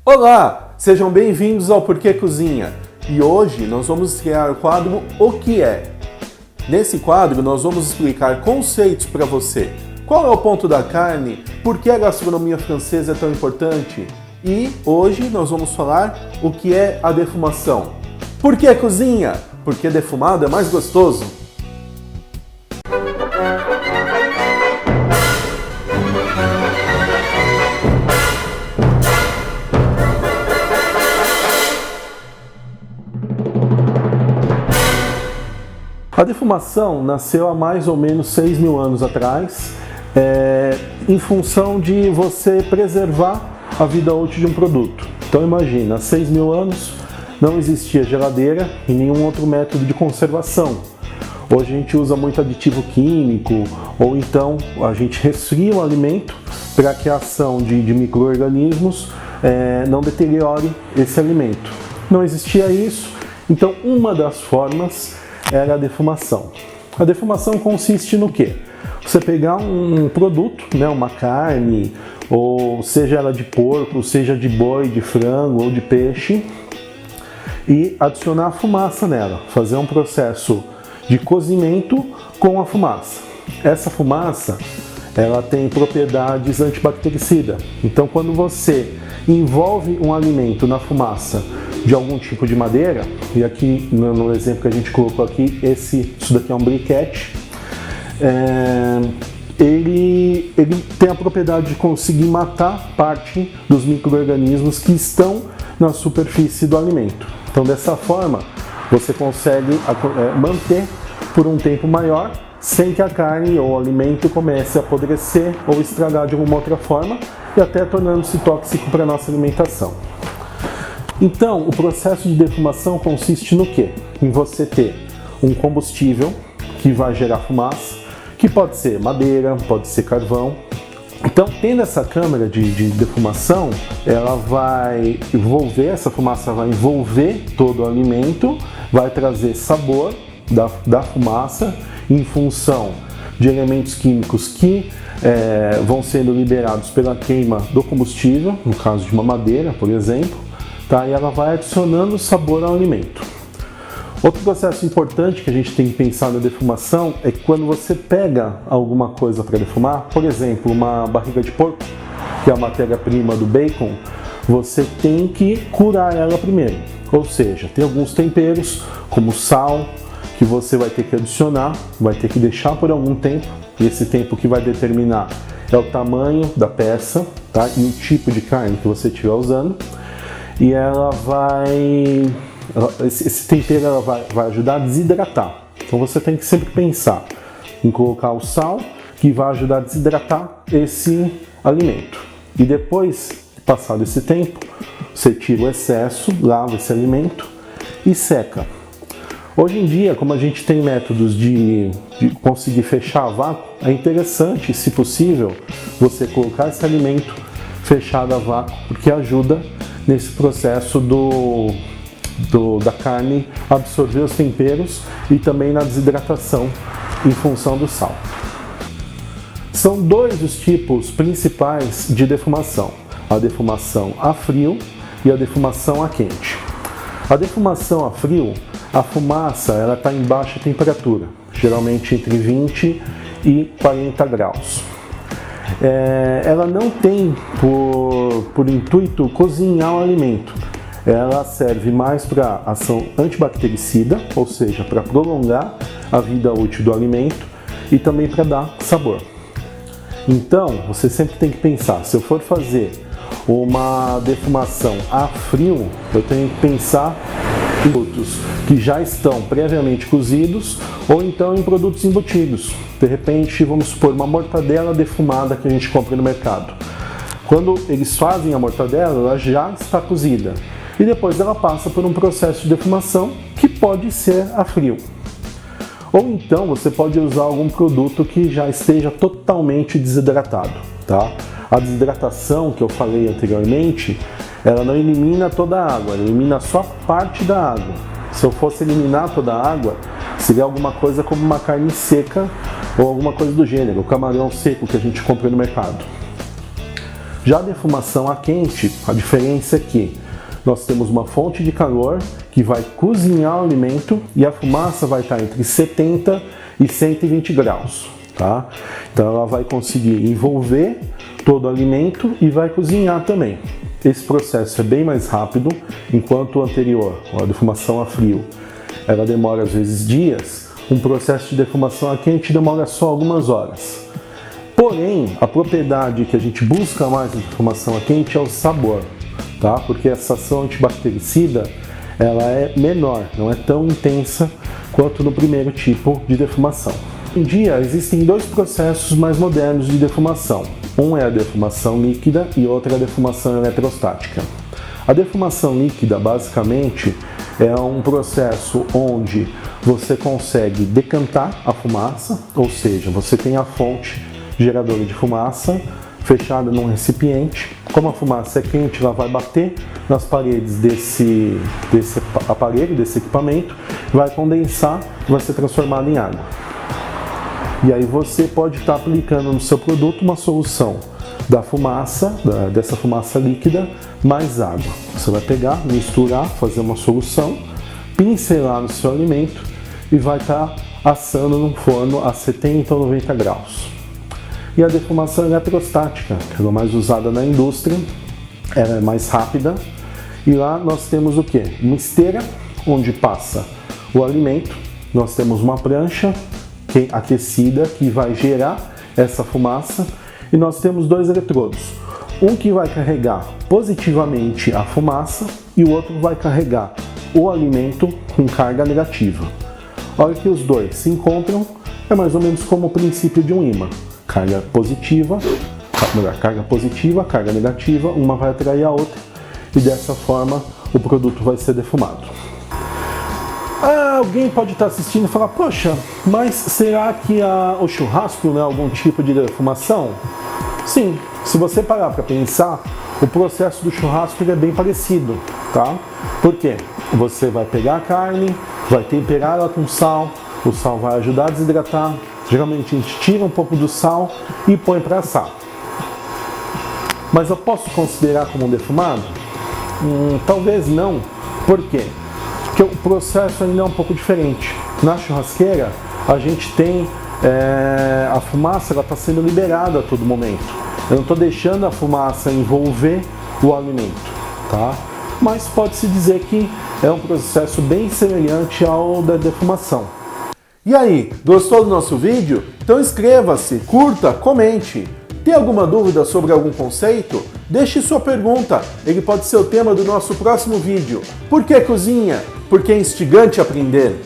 Olá, sejam bem-vindos ao Porquê Cozinha e hoje nós vamos criar o quadro O Que É. Nesse quadro nós vamos explicar conceitos para você. Qual é o ponto da carne? Por que a gastronomia francesa é tão importante? E hoje nós vamos falar o que é a defumação. Por que cozinha? Porque defumado é mais gostoso. A defumação nasceu há mais ou menos 6.000 anos atrás, em função de você preservar a vida útil de um produto. Então imagina, há 6.000 anos não existia geladeira e nenhum outro método de conservação. Hoje a gente usa muito aditivo químico, ou então a gente resfria o alimento para que a ação de micro-organismos não deteriore esse alimento. Não existia isso, então uma das formas era a defumação. A defumação consiste no quê? Você pegar um produto, uma carne, ou seja ela de porco, seja de boi, de frango ou de peixe, e adicionar a fumaça nela, fazer um processo de cozimento com a fumaça. Essa fumaça, ela tem propriedades antibactericidas. Então, quando você envolve um alimento na fumaça de algum tipo de madeira, e aqui no exemplo que a gente colocou aqui, isso daqui é um briquete, ele tem a propriedade de conseguir matar parte dos micro-organismos que estão na superfície do alimento. Então, dessa forma, você consegue manter por um tempo maior, sem que a carne ou o alimento comece a apodrecer ou estragar de alguma outra forma, e até tornando-se tóxico para a nossa alimentação. Então, o processo de defumação consiste no quê? Em você ter um combustível que vai gerar fumaça, que pode ser madeira, pode ser carvão. Então, tendo essa câmara de defumação, ela vai envolver, essa fumaça vai envolver todo o alimento, vai trazer sabor da fumaça em função de elementos químicos que vão sendo liberados pela queima do combustível, no caso de uma madeira, por exemplo, tá? E ela vai adicionando sabor ao alimento. Outro processo importante que a gente tem que pensar na defumação é que quando você pega alguma coisa para defumar, por exemplo, uma barriga de porco, que é a matéria-prima do bacon, você tem que curar ela primeiro. Ou seja, tem alguns temperos, como sal, que você vai ter que adicionar, vai ter que deixar por algum tempo, e esse tempo que vai determinar é o tamanho da peça, tá? E o tipo de carne que você estiver usando. E esse tempero ela vai ajudar a desidratar. Então você tem que sempre pensar em colocar o sal, que vai ajudar a desidratar esse alimento. E depois, passado esse tempo, você tira o excesso, lava esse alimento e seca. Hoje em dia, como a gente tem métodos de conseguir fechar a vácuo, é interessante, se possível, você colocar esse alimento fechado a vácuo, porque ajuda nesse processo da carne absorver os temperos e também na desidratação em função do sal. São dois os tipos principais de defumação: a defumação a frio e a defumação a quente. A defumação a frio, a fumaça está em baixa temperatura, geralmente entre 20 e 40 graus. Ela não tem por intuito cozinhar o alimento. Ela serve mais para ação antibactericida, ou seja, para prolongar a vida útil do alimento e também para dar sabor. Então, você sempre tem que pensar, se eu for fazer uma defumação a frio, eu tenho que pensar em produtos que já estão previamente cozidos ou então em produtos embutidos. De repente, vamos supor, uma mortadela defumada que a gente compra no mercado. Quando eles fazem a mortadela, ela já está cozida e depois ela passa por um processo de defumação que pode ser a frio. Ou então você pode usar algum produto que já esteja totalmente desidratado, tá? A desidratação que eu falei anteriormente, ela não elimina toda a água, ela elimina só parte da água. Se eu fosse eliminar toda a água, seria alguma coisa como uma carne seca ou alguma coisa do gênero, o camarão seco que a gente compra no mercado. Já a defumação a quente, a diferença é que nós temos uma fonte de calor que vai cozinhar o alimento e a fumaça vai estar entre 70 e 120 graus, tá? Então ela vai conseguir envolver todo o alimento e vai cozinhar também. Esse processo é bem mais rápido, enquanto o anterior, a defumação a frio, ela demora às vezes dias, um processo de defumação a quente demora só algumas horas. Porém, a propriedade que a gente busca mais na defumação a quente é o sabor, tá? Porque essa ação antibactericida ela é menor, não é tão intensa quanto no primeiro tipo de defumação. Hoje em dia existem dois processos mais modernos de defumação. Um é a defumação líquida e outro é a defumação eletrostática. A defumação líquida, basicamente, é um processo onde você consegue decantar a fumaça, ou seja, você tem a fonte geradora de fumaça fechada num recipiente. Como a fumaça é quente, ela vai bater nas paredes desse aparelho, desse equipamento, vai condensar e vai ser transformada em água. E aí você pode estar aplicando no seu produto uma solução da fumaça, dessa fumaça líquida, mais água. Você vai pegar, misturar, fazer uma solução, pincelar no seu alimento e vai estar assando num forno a 70 ou 90 graus. E a defumação eletrostática, que é a mais usada na indústria, ela é mais rápida. E lá nós temos o quê? Uma esteira onde passa o alimento, nós temos uma prancha aquecida que vai gerar essa fumaça e nós temos dois eletrodos, um que vai carregar positivamente a fumaça e o outro vai carregar o alimento com carga negativa. A hora que os dois se encontram, é mais ou menos como o princípio de um ímã. Carga positiva, carga negativa, uma vai atrair a outra e dessa forma o produto vai ser defumado. Alguém pode estar assistindo e falar, poxa, mas será que o churrasco não é algum tipo de defumação? Sim, se você parar para pensar, o processo do churrasco ele é bem parecido, tá? Por quê? Você vai pegar a carne, vai temperar ela com sal, o sal vai ajudar a desidratar, geralmente a gente tira um pouco do sal e põe para assar. Mas eu posso considerar como um defumado? Talvez não. Por quê? Porque o processo ainda é um pouco diferente. Na churrasqueira, a gente tem a fumaça, ela está sendo liberada a todo momento. Eu não estou deixando a fumaça envolver o alimento, tá? Mas pode-se dizer que é um processo bem semelhante ao da defumação. E aí, gostou do nosso vídeo? Então inscreva-se, curta, comente. Tem alguma dúvida sobre algum conceito? Deixe sua pergunta, ele pode ser o tema do nosso próximo vídeo. Por que cozinha? Porque é instigante aprender.